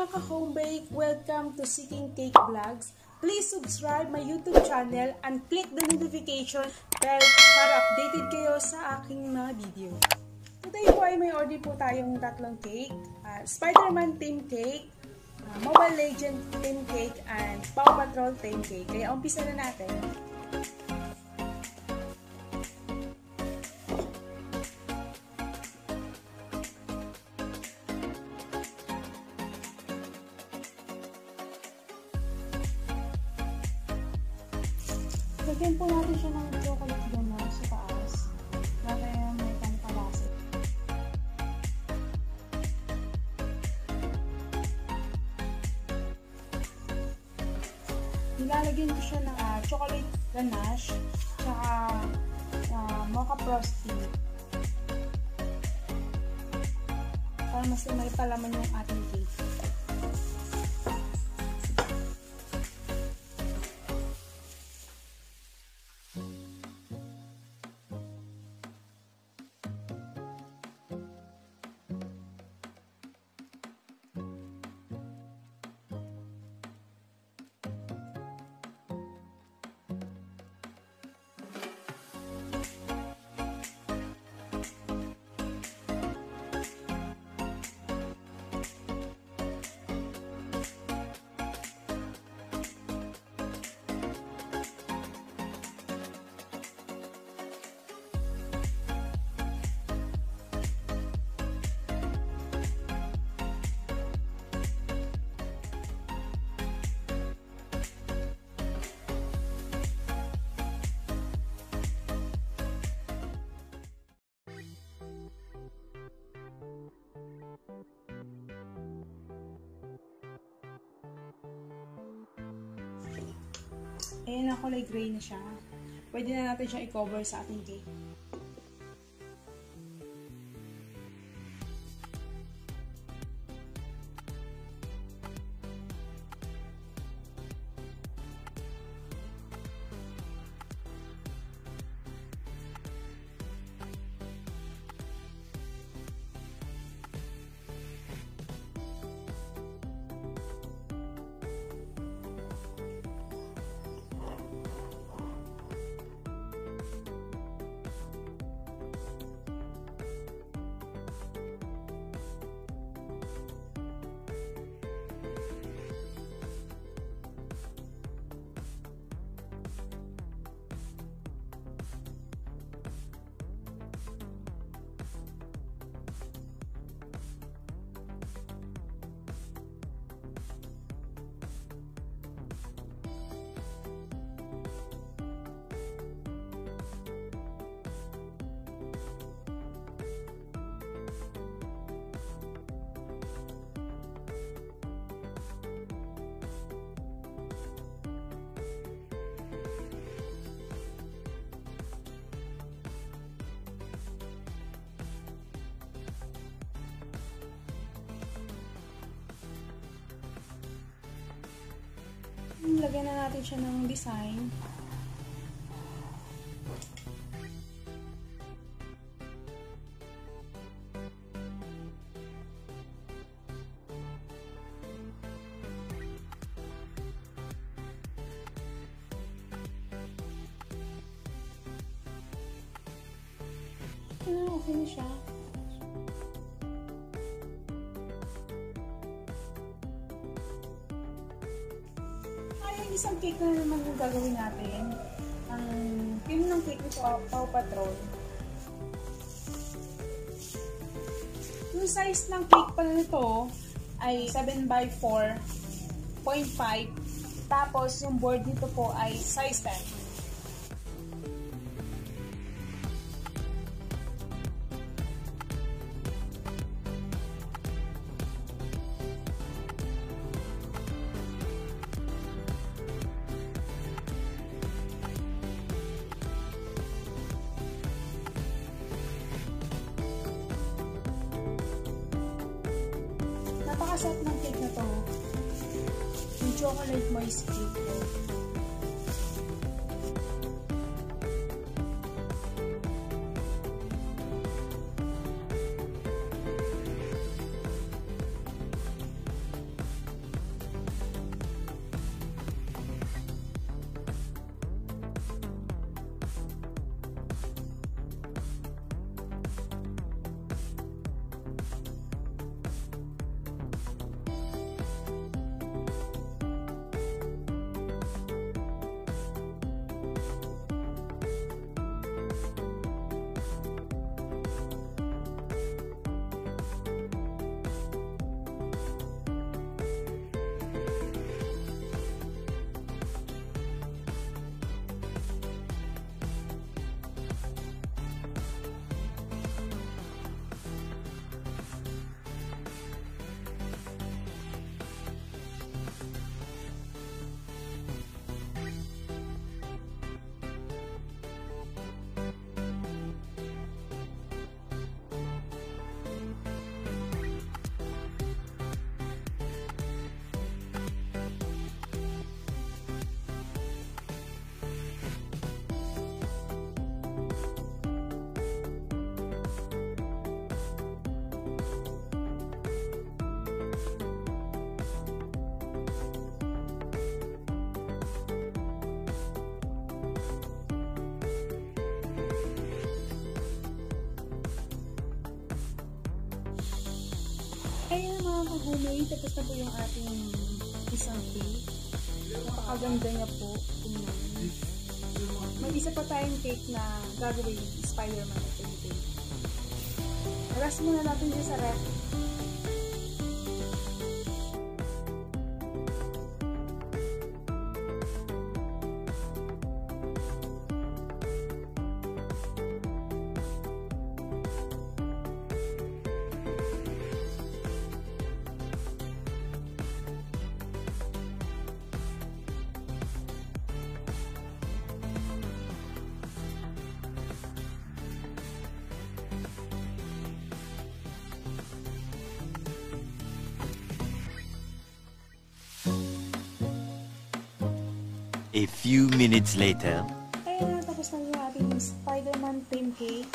mga ka-home bake! Welcome to Seeking Cake Vlogs. Please subscribe my YouTube channel and click the notification bell para updated kayo sa aking mga video. Today po ay may order po tayong tatlong cake. Spiderman theme cake, Mobile Legend theme cake, and PAW Patrol theme cake. Kaya umpisa na natin. Lagyan po natin siya ng chocolate ganache sa taas para may pampalasa. Nilalagyan ko siya ng chocolate ganache at mocha frosting para mas may palaman yung ating cake. Ayan na, kulay gray na siya. Pwede na natin siyang i-cover sa ating cake. Lagyan na natin siya ng design. Okay na siya. Isang cake na naman yung gagawin natin. Ang theme ng cake nito, PAW Patrol. Yung size ng cake pala nito ay 7x4.5. Tapos yung board nito po ay size 10. Napakasarap ng cake na to. Yung chocolate moist cake to. Ayan mga ka-homemade, tapos na po yung ating isang cake. Napakaganda niya po. Tingnan. May isa pa tayong cake na gagawin, Spiderman na cake. Rest muna natin dyan sa ref. A few minutes later. Ayan na, tapos na yung ating Spiderman theme cake.